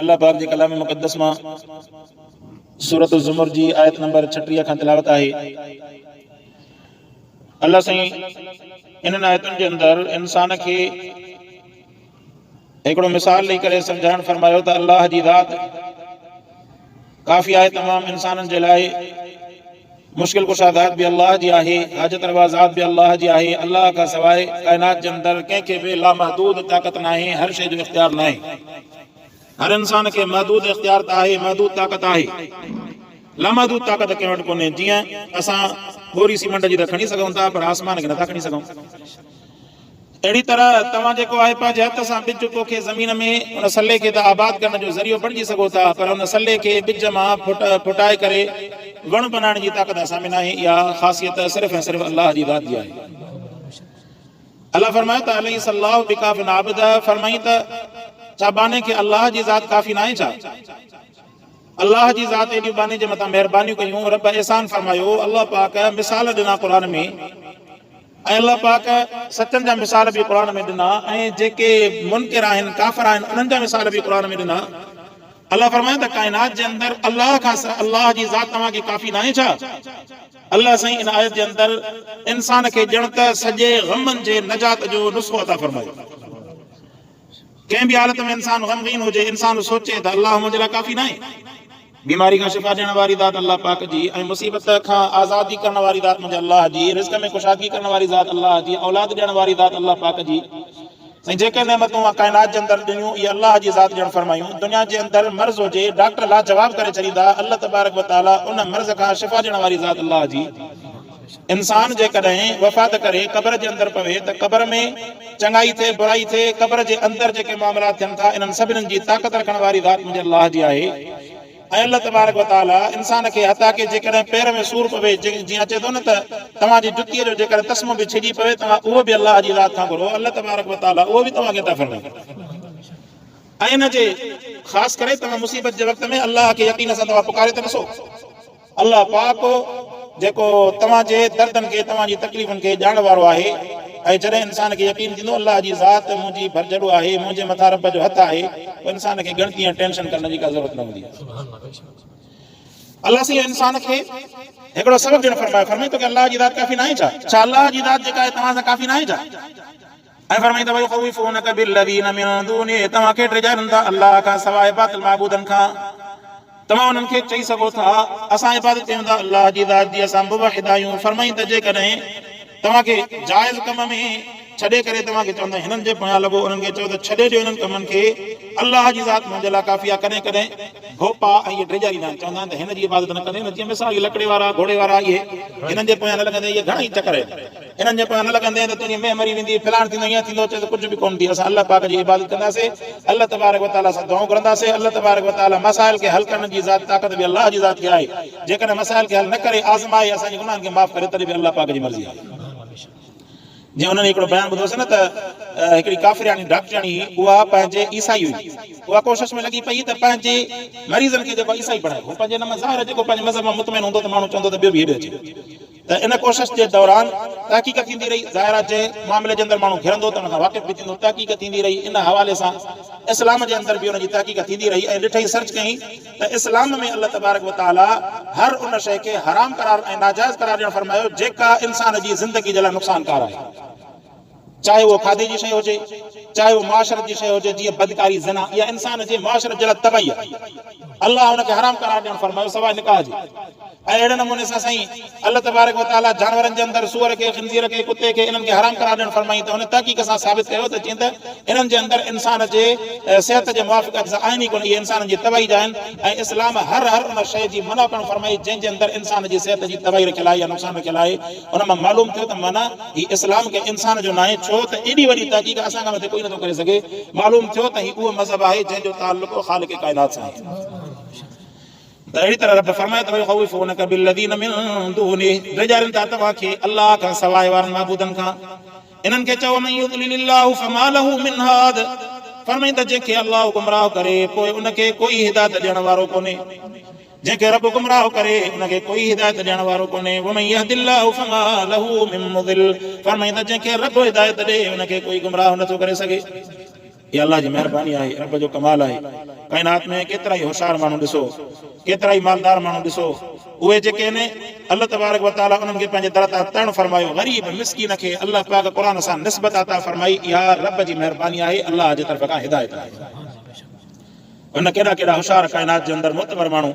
अल्लाह पाक जे कलाम मुक़द्दस मां सूरत ज़ुमर जी आयत नंबर 36 खां तिलावत आहे। अल्लाह साईं इन आयतुनि जे अंदर इंसान खे हिकिड़ो मिसाल ॾेई करे सम्झाइण फरमायो त अल्लाह जी ज़ात काफ़ी आहे तमामु इंसाननि जे लाइ। मुश्किल कुशा ज़ात बि अल्लाह जी आहे, हाजत रवा ज़ात बि अल्लाह जी आहे। अल्लाह खां सवाइ काइनात जे अंदर कंहिंखे बि लामहदूद ताक़त न आहे, हर शइ जो इख़्तियार न आहे। हर इंसान खे महदूद इख़्तियार त आहे, महदूद ताक़त आहे। लामहदूद ताक़त कंहिं वटि कोन्हे। जीअं असां ॿोरी सीमेंट जी त खणी सघूं था, पर आसमान खे नथा खणी सघूं। अहिड़ी तरह तव्हां जेको आहे पंहिंजे हथ सां ॿिज पोखे ज़मीन में उन सले खे त आबाद करण जो ज़रियो बणिजी सघो था, पर उन सले खे ॿिज मां फुटाए करे वण बनाइण जी ताक़त असां में न आहे। इहा ख़ासियत सिर्फ़ु ऐं सिर्फ़ु अल्लाह जी ज़ात जी आहे। अल्लाह फरमायो त अलैहि सल्लाहु बिकाफ़िन आबिदा, फरमाई त छा बाने खे अल्लाह जी ज़ात काफ़ी न आहे छा? अल्लाह जी ज़ात एॾियूं बाने जे मथां महिरबानियूं कयूं, रब एहसान फरमायो। अल्लाह पाक मिसाल ॾिना क़ुर में, ऐं अल्लाह पाक सचनि जा मिसाल बि क़ुर में ॾिना, ऐं जेके मुनकिर आहिनि, काफ़िर आहिनि, उन्हनि जा मिसाल बि क़ुर में ॾिना। अल्लाह फरमाए त काइनात जे अंदर अल्लाह खां अल्लाह जी ज़ात तव्हांखे काफ़ी न आहे छा? अल्लाह साईं इन आयत जे अंदर इंसान खे ॼण त सॼे ग़मनि जे नजात जो नुस्ख़ो अता फरमायो। कंहिं बि हालत में इंसान ग़मगीन हुजे, इंसान सोचे त अल्लाह मुंहिंजे लाइ काफ़ी न आहे। बीमारी खां शिफ़ा ॾियण वारी ज़ात अल्लाह पाक जी, ऐं मुसीबत खां आज़ादी करण वारी ज़ात मुंहिंजे अल्लाह जी, रिज़्क़ में कुशादगी करण वारी ज़ात अल्लाह जी, औलाद ॾियण वारी ज़ात अल्लाह पाक जी। ऐं जेके नेमतूं काइनात जे अंदर ॾिनियूं, इहे अल्लाह जी ज़ात ॼण फरमायूं। दुनिया जे अंदर मर्ज़ हुजे, डॉक्टर लाजवाब करे छॾींदा, अल्लाह तबारक व तआला उन मर्ज़ खां शिफ़ा ॾियण वारी ज़ात अल्लाह जी। इंसान जेकॾहिं वफ़ात करे क़ब्र जे अंदर पवे त क़ब्र में चङाई थिए बुराई थिए, क़ब्र जे अंदर जेके मामला थियनि था, इन्हनि सभिनीनि जी ताक़त रखण वारी ज़ात मुंहिंजे अल्लाह जी आहे। ऐं अल्लाह तबारक व तआला इंसान खे हता के जेकॾहिं पेर में सूर पवे, जीअं अचे थो न त तव्हांजी जुतीअ जो जेकर तस्मो बि छिॼी पवे, तव्हां उहो बि अल्लाह जी ज़ात खां घुरो, अल्लाह तबारक व तआला उहो बि तव्हांखे अता फरमाए। ऐं इन जे ख़ासि करे तव्हां मुसीबत जे वक़्त में अल्लाह खे यकीन सां तव्हां पुकारे त ॾिसो। अल्लाह पाक जेको तव्हांजे दर्दनि खे, तव्हांजी तकलीफ़ुनि खे ॼाणण वारो आहे। ऐं जॾहिं इंसान खे यकीन थींदो अल्लाह जी ज़ात मुंहिंजी भरजड़ो आहे, मुंहिंजे मथां रब जो हथु आहे, इंसान खे ॻणती ऐं टेंशन करण जी का ज़रूरत न हूंदी आहे। अल्लाह साईं इंसान खे हिकिड़ो सबक़ ॾियणु फरमायो, फरमाई तो कि अल्लाह जी ज़ात काफ़ी न आहे छा? छा अल्लाह जी ज़ात जेका आहे तव्हां सां काफ़ी न आहे छा? ऐं फरमाई त भई ख़ौफ़ूनक बिल्लज़ीना मिन दूनिही, तव्हांखे ड्रिजाइनि था अल्लाह खां सवाइ बातिल माबूदनि खां। तव्हां उन्हनि खे चई सघो था असां इबादत कयूं था अल्लाह जी ज़ात जी, असां मुवहिद आहियूं। फरमाई त जेकॾहिं तव्हांखे जाइज़ कम में छॾे करे तव्हांखे चवंदा हिननि जे पोयां लॻो, उन्हनि खे चओ त छॾे ॾियो हिननि कमनि खे, अल्लाह जी ज़ात मुंहिंजे लाइ काफ़ी आहे। कॾहिं कॾहिं भोपा ऐं इहे ड्रिजाईंदा आहिनि, चवंदा आहिनि त हिन जी इबादत न कंदे, जीअं मिसाल लकड़े वारा घोड़े वारा, इहे हिननि जे पोयां न लॻंदे, इहे घणेई चकर आहिनि, हिननि जे पोयां न लॻंदे त तुंहिंजी में मरी वेंदी, फिलाण थींदो, ईअं थींदो, चए त कुझु बि कोन थी। असां अल्लाह पाक जी इबादत कंदासीं, अल्लाह तबारक व तआला सां दुआऊं घुरंदासीं। अल्लाह तबारक व तआला मसाइल खे हल करण जी ज़ात ताक़त बि अल्लाह जी ज़ात खे आहे। जेकॾहिं मसाइल खे हल न करे आज़माए असांजे गुनाहनि खे माफ़ करे, तॾहिं बि अल्लाह पाक जी मर्ज़ी आहे। जीअं उन्हनि हिकिड़ो बयान ॿुधोसीं न त हिकिड़ी काफ़िरानी डॉक्टरानी, उहा पंहिंजे ईसाई हुई, उहा कोशिशि में लॻी पई त पंहिंजे मरीज़नि खे जेको ईसाई बणाए, उहो पंहिंजे नम ज़ाहिर जेको पंहिंजे मज़हब में मुतमइन हूंदो त माण्हू चवंदो त ॿियो बि हेॾे अचे। त इन कोशिशि जे दौरान तहक़ीक़ थींदी रही, ज़ाहिरात जे मामले जे अंदरि माण्हू घिरंदो त हुन खां वाक़िफ़ बि थींदो, तहक़ीक़ थींदी रही। इन हवाले सां इस्लाम जे अंदरि बि हुनजी तहक़ीक़ थींदी रही, ऐं ॾिठई सर्च कयईं त इस्लाम में अल्लाह तबारक व तआला हर उन शइ खे हराम करार ऐं नाजाइज़ करार ॾियणु फरमायो जेका इंसान जी ज़िंदगी जे लाइ नुक़सानकार आहे। चाहे उहो खाधे जी शइ हुजे, चाहे उहो मुआशरत जी शइ हुजे, जीअं बदकारी ज़िना, इहा इंसान जे मुआशरत जे लाइ तबाही आहे। अल्लाह हुनखे हराम करार ॾियणु फरमायो सवाइ निकाह जी। ऐं अहिड़े नमूने सां साईं अल्लाह तबारक व तआला जानवरनि जे अंदरि सूअर खे, ख़िंज़ीर खे, कुते खे, इन्हनि खे हराम करार ॾियणु फरमाई। त हुन तहक़ीक़ सां साबित कयो त जीअं त इन्हनि जे अंदरि इंसान जे सिहत जे मुवाफ़िक़त सां आहिनि ई कोन, इहे इंसान जी तबाही जा आहिनि। ऐं इस्लाम हर उन शइ जी मना करणु फरमाई जंहिंजे अंदरि इंसान जी सिहत जी तबाही रखियल आहे या नुक़सान रखियल आहे। हुन मां मालूम थियो त माना हीउ इस्लाम खे इंसान जो न आहे, छो त एॾी वॾी तहक़ीक़ असां खां मथे कोई नथो करे सघे। मालूम थियो त हीउ उहो मज़हब आहे जंहिंजो ताल्लुक़ ख़ालिक़ काइनात सां आहे। त अहिड़ी तरह रब फरमाए त भई ख़ौफ़ूनक बिल्लज़ीना मिन दूनिही, ड्रिजाइनि था तव्हांखे अल्लाह खां सवाइ वारनि माबूदनि खां। इन्हनि खे चओ मन युज़लिलिल्लाहु फमा लहू मिन हाद, फरमाई त जंहिंखे अल्लाह गुमराह करे पोइ उनखे कोई हिदायत ॾियण वारो कोन्हे। जंहिंखे रब गुमराह करे उनखे कोई हिदायत ॾियण वारो कोन्हे। वमन यहदिल्लाहु फमा लहू मिन मुदिल, फरमाई त जंहिंखे रब हिदायत ॾे उनखे कोई गुमराह नथो करे सघे। ये अल्लाह जी मेहरबानी आहे, रब जो कमाल आहे। काइनात में केतिरा ई होशियार माण्हू ॾिसो, केतिरा ई मालदार माण्हू ॾिसो, उहे जेके आहिनि अल्लाह तबारक व तआला उन्हनि खे पंहिंजे दर तां तरण फरमायो। ग़रीब मिस्कीन खे अल्लाह पाक क़ुरान सां निस्बत अता फरमाई। इहा रब जी मेहरबानी आहे, अल्लाह जे तरफ़ खां हिदायत आहे। उन केॾा केॾा होशियार काइनात जे अंदरि मुतबर माण्हू,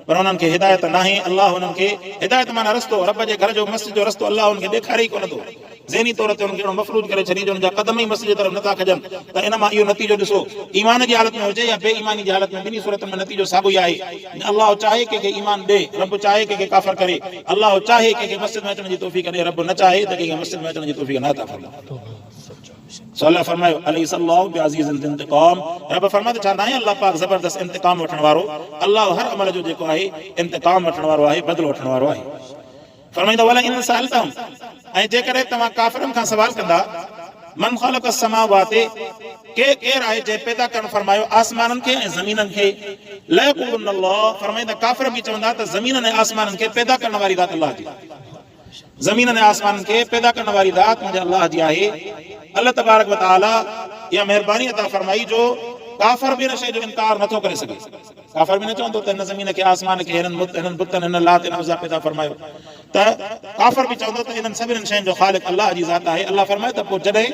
पर उन्हनि खे हिदायत नाहे। अल्लाह उन्हनि खे हिदायत माना रस्तो, रब जे घर जो मस्जिद जो रस्तो अल्लाह उन्हनि खे ॾेखारे ई कोन थो। ज़हनी तौर ते उन्हनि खे मफ़रूज़ करे छॾी, उन जा क़दम ई मस्जिद जे तरफ़ नथा खजनि। त इन मां इहो नतीजो ॾिसो, ईमान जी हालत में हुजे या बेईमानी जी हालत में, ॿिन्ही सूरतुनि में नतीजो साॻियो ई आहे। अल्लाह चाहे कंहिंखे ईमान ॾे, रब चाहे कंहिंखे काफ़िर करे। अल्लाह चाहे कंहिंखे मस्जिद में अचण जी तौफ़ीक़ ॾे, रब न चाहे त कंहिंखे मस्जिद में अचण जी तौफ़ीक़ न अता फरमाए। सो अल्लाह फरमायो अलैहिस्सलाहु बिअज़ीज़िल इंतिक़ाम। रब फरमाए छा नाहे अल्लाह पाक ज़बरदस्त इंतिक़ाम वठण वारो। अल्लाह हर अमल जो जेको आहे इंतिक़ाम वठण वारो आहे, बदिलो वठण वारो आहे। फरमाईंदा वला इन सअलतहुम, ऐं जेकॾहिं तव्हां काफ़िरनि खां सवाल कंदा, मन ख़लक़ अस्समावाति, केरु आहे जंहिं पैदा करणु फरमायो आसमाननि खे ऐं ज़मीननि खे। लयक़ूलुन अल्लाह, फरमाईंदा काफ़िर बि चवंदा त ज़मीननि ऐं आसमाननि खे पैदा करण वारी ज़ात अल्लाह जी। ज़मीननि ऐं आसमाननि खे पैदा करण वारी ज़ात मुंहिंजे अल्लाह जी आहे। अल्लाह तबारक व तआला इहा महिरबानी अता फरमाई जो काफ़िर बि हिन शइ जो इनकार नथो करे सघे। काफ़िर बि न चवंदो त हिन ज़मीन खे आसमान खे हिननि बुतनि हिन लात हिन उज़ा पैदा फरमायो, त काफ़िर बि चवंदो त इन्हनि सभिनीनि शयुनि जो ख़ालिक़ अल्लाह जी ज़ात आहे। अल्लाह फरमाए त पोइ जॾहिं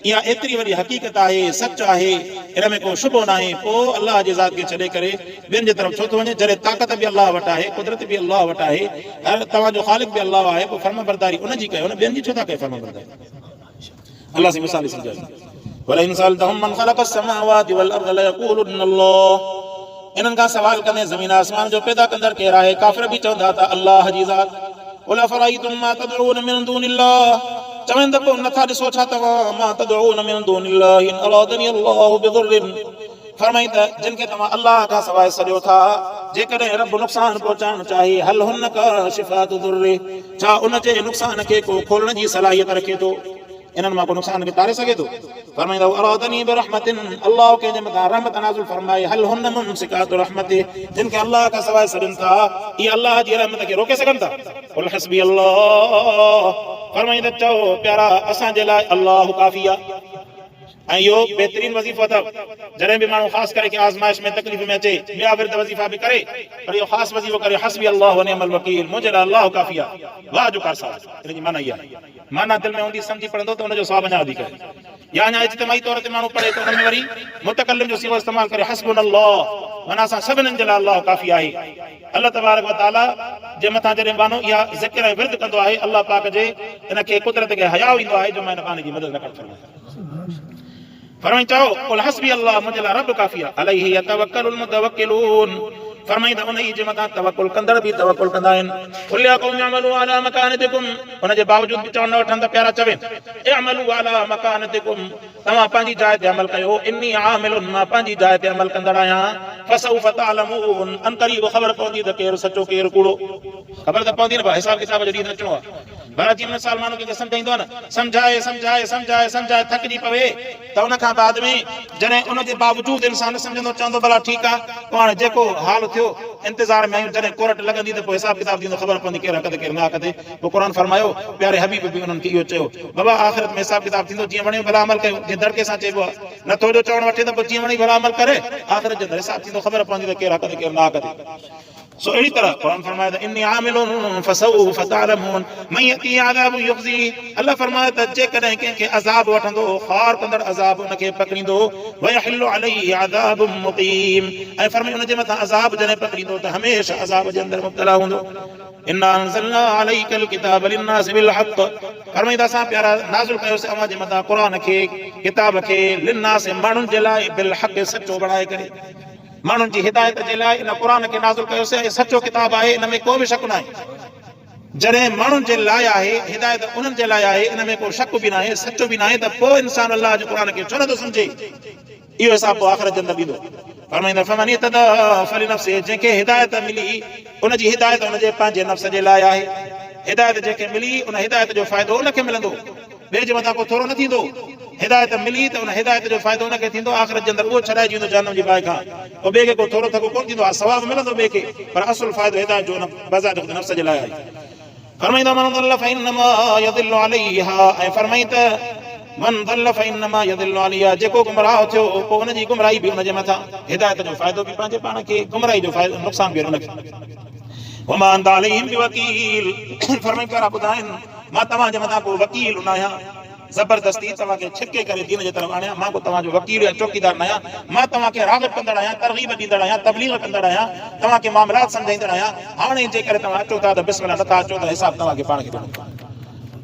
इहा एतिरी वॾी हक़ीक़त आहे, सच आहे, हिन में को शुबो न आहे, पोइ अल्लाह जी ज़ात खे छॾे करे ॿियनि जे तरफ़ छो थो वञे? जॾहिं ताक़त बि अल्लाह वटि आहे, कुदरत बि अल्लाह वटि आहे, हर तव्हांजो ख़ालिक़ बि अल्लाह आहे, पोइ फर्माबरदारी उन जी कयो न, ॿियनि जी छो था कयो फर्माबरदारी? अल्लाह सी मिसाल सम्झायो। वलइन सअलतहुम मन ख़लक़ अस्समावाति वल अर्द लयक़ूलुन अल्लाह, इन्हनि खां सवाल कंदे ज़मीन आसमान जो पैदा कंदड़ केरु आहे? काफ़िर बि चवंदा त अल्लाह जी ज़ात। क़ुल अफ़रअयतुम मा तदऊन मिन दूनिल्लाह, चवनि त पोइ नथा ॾिसो छा तव्हां मा तदऊन मिन दूनिल्लाह इन अरादनी अल्लाहु बिदुर्रिन, फरमाई त जिन खे तव्हां अल्लाह खां सवाइ सॾियो था, जेकॾहिं रब नुक़सान पहुचाइणु चाहे, हल हुन काशिफातु दुर्रि, छा उन जे नुक़सान खे को खोलण जी सलाहियत रखे थो? इन्हनि मां को नुक़सान खे टारे सघे थो? फरमाईंदा अरादनी बिरहमतिन, अल्लाह कंहिंजे मथां रहमत नाज़िल फरमाए, हल हुन मुमसिकातु रहमति, जिन खे अल्लाह खां सवाइ सॾनि था, इहे अल्लाह जी रहमत खे रोके सघनि था? क़ुल हस्बी अल्लाह, फरमाईंदा चओ प्यारा असांजे लाइ अल्लाह काफ़ी आहे। ऐं इहो बहितरीन वज़ीफ़ो अथव। जॾहिं बि माण्हू ख़ासि करे आज़माइश में तकलीफ़ में अचे, ॿिया विर्द वज़ीफ़ा बि करे, पर इहो ख़ासि वज़ीफ़ो करे हस्बी अल्लाह व निअमल वकील, मुंहिंजे लाइ अल्लाह काफ़ी आहे। वाह जो कारसा, इन जी माना इहा आहे। माना दिलि में हूंदी, सम्झी पढ़ंदो त हुनजो सवाबु अञा वधीक आहे। या अञा इज्तिमाई तौर ते माण्हू पढ़े त हुन में वरी मुतकल्लिम जो सिवो इस्तेमालु करे हस्बुनल्लाह, माना असां सभिनीनि जे लाइ अल्लाह काफ़ी आहे। अल्लाह तबारक व तआला जे मथां जॾहिं माण्हू इहा ज़िक्र ऐं विर्द कंदो आहे, अल्लाह पाक जे इन खे कुदरत खे हयाउ ईंदो आहे जो मां इन काने जी मदद न करे सघां। फरमाई चओ क़ुल हस्बी अल्लाह, मुंहिंजे लाइ रब काफ़ी आहे। अलैहि यतवक्कलुल मुतवक्किलून, फरमाईंदा उन ई जे मथां तवक्कुल कंदड़ बि तवक्कुल कंदा आहिनि। क़ुल या क़ौम अमलू अला मकानतिकुम, उन जे बावजूद बि चवण न वठनि त प्यारा चवनि अमलू अला मकानतिकुम, तव्हां पंहिंजी जाइ ते अमल कयो। इन्नी आमिलुन, मां पंहिंजी जाइ ते अमल कंदड़ आहियां। फसौफ तअलमून, अन क़रीब ख़बर पवंदी त केरु सचो केरु कूड़ो। ख़बर त पवंदी न, भाई हिसाब किताब जो ॾींहुं अचिणो आहे। भला जी मिसाल माण्हू कंहिंखे सम्झाईंदो आहे न, समझाए समझाए समझाए समझाए थकिजी पवे, त उन खां बाद में जॾहिं उन जे बावजूद इंसान न सम्झंदो, चवंदो भला ठीकु आहे, पोइ हाणे जेको हाल थियो इंतज़ार में आहियूं, जॾहिं कोरट लॻंदी त पोइ हिसाब किताब थींदो, ख़बर पवंदी केरु हक़ ते केरु न हक़ ते। पोइ क़ुर फरमायो, प्यारे हबीब बि उन्हनि खे इहो चयो, बाबा आख़िरत में हिसाब किताब थींदो, जीअं वणे भला अमल कयो, जीअं दड़के सां चइबो आहे, नथो जो चवणु वठे त पोइ जीअं वणे भला अमल करे, आख़िरत जे अंदरि हिसाब थींदो, ख़बर पवंदी त केरु हक़ ते केरु न हक़ ते। सो अहिड़ी तरह क़ुर फरमाए त इन्नी आमिलुन फसौफ तअलमून मन यती अज़ाबु युख़ज़ी, अल्लाह फरमाए त जेकॾहिं कंहिंखे अज़ाब वठंदो, ख़ार कंदड़ अज़ाब उनखे पकड़ींदो, वयहिल्लु अलैहि अज़ाबुम मुक़ीम, ऐं फरमाए उन जे मथां अज़ाब जॾहिं पकड़ींदो त हमेशह अज़ाब जे अंदरि मुब्तला हूंदो। इन्ना अंज़लना अलैकल किताब लिन्नासि बिल हक़, फरमाईंदा असां प्यारा नाज़िल कयोसीं अव्हां जे मथां क़ुर खे, किताब खे, लिन्नासि माण्हुनि जे लाइ, बिल हक़ सचो बणाए करे, माण्हुनि जी हिदायत जे लाइ इन क़ुर खे नाज़िल कयोसीं। ऐं सचो किताब आहे, इन में को बि शक न आहे। जॾहिं माण्हुनि जे लाइ आहे, हिदायत उन्हनि जे लाइ आहे, इन में को शक बि न आहे, सचो बि न आहे, त पोइ इंसान अल्लाह जे क़ुर खे छो नथो सम्झे? इहो हिसाब पोइ आख़िरत जे अंदरि ॾींदो। फरमाईंदा फमन इहतदा फलिनफ्सिही, जंहिंखे हिदायत मिली, उनजी हिदायत उनजे पंहिंजे नफ़्स जे लाइ आहे। हिदायत जंहिंखे मिली, उन हिदायत जो फ़ाइदो उनखे मिलंदो, ॿिए जे मथां को थोरो न थींदो। हिदायत मिली त उन हिदायत जो फ़ाइदो उनखे थींदो, आख़िरत जे अंदरि उहो छॾाइजी वेंदो जहन्नम जी बाहि खां, पोइ ॿिए खे को थोरो थको कोन थींदो आहे, सवाबु मिलंदो ॿिए खे, पर असुल फ़ाइदो हिदायत जो बज़ात नफ़्स जे लाइ आहे। फरमाईंदा मन ज़ल्ल फइन्नमा यज़िल्लु अलैहा, ऐं फरमाई त मन दल फइन्नमा यदिल्लु अलैहा, जेको गुमराह थियो पोइ उनजी गुमराही बि उनजे मथां, हिदायत जो फ़ाइदो बि पंहिंजे पाण खे, गुमराही जो फ़ाइदो नुक़सान बि उनखे। वमा अंत अलैहिम बिवकील, फरमाई पिया ॿुधाइनि मां तव्हांजे मथां को वकील न आहियां, ज़बरदस्ती तव्हांखे छिके करे दीन जे तरफ़ आणियां, मां को तव्हांजो वकील या चौकीदार न आहियां। मां तव्हांखे राग़िब कंदड़ आहियां, तरग़ीब ॾींदड़ आहियां, तबलीग कंदड़ आहियां, तव्हांखे मामलात सम्झाईंदड़ आहियां। हाणे जेकर तव्हां अचो था त बिस्मिल्लाह, नथा अचो त हिसाब तव्हांखे पाण खे ॾियणो पवंदो।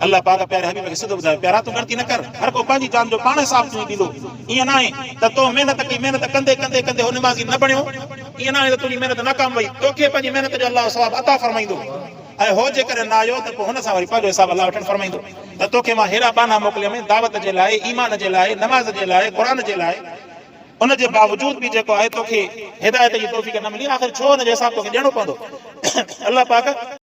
अल्लाह पाक प्यारे हबीब खे सिधो ॿुधायो, प्यारा तूं ग़लती न कर, हर को पंहिंजी जान जो पाण हिसाब तुंहिंजी ॾींदो। ईअं न आहे त तो महिनत कई, महिनत कंदे कंदे कंदे हो निमाज़ी न बणियो, ईअं न आहे त तुंहिंजी महिनत नाकाम वई, तोखे पंहिंजी महिनत जो अल्लाह सवाब अता फरमाईंदो। ऐं हो जेकर न आयो त पोइ हुन सां वरी पंहिंजो हिसाब अल्लाह वठणु फरमाईंदो। त तोखे मां हेड़ा बाना मोकिलियमि दावत जे लाइ, ईमान जे लाइ, नमाज़ जे लाइ, क़ुरान जे लाइ, उनजे बावजूद बि जेको आहे तोखे हिदायत जी तौफ़ीक़ न मिली, आख़िर छो हुनजो हिसाब तोखे ॾियणो पवंदो। अल्लाह पाक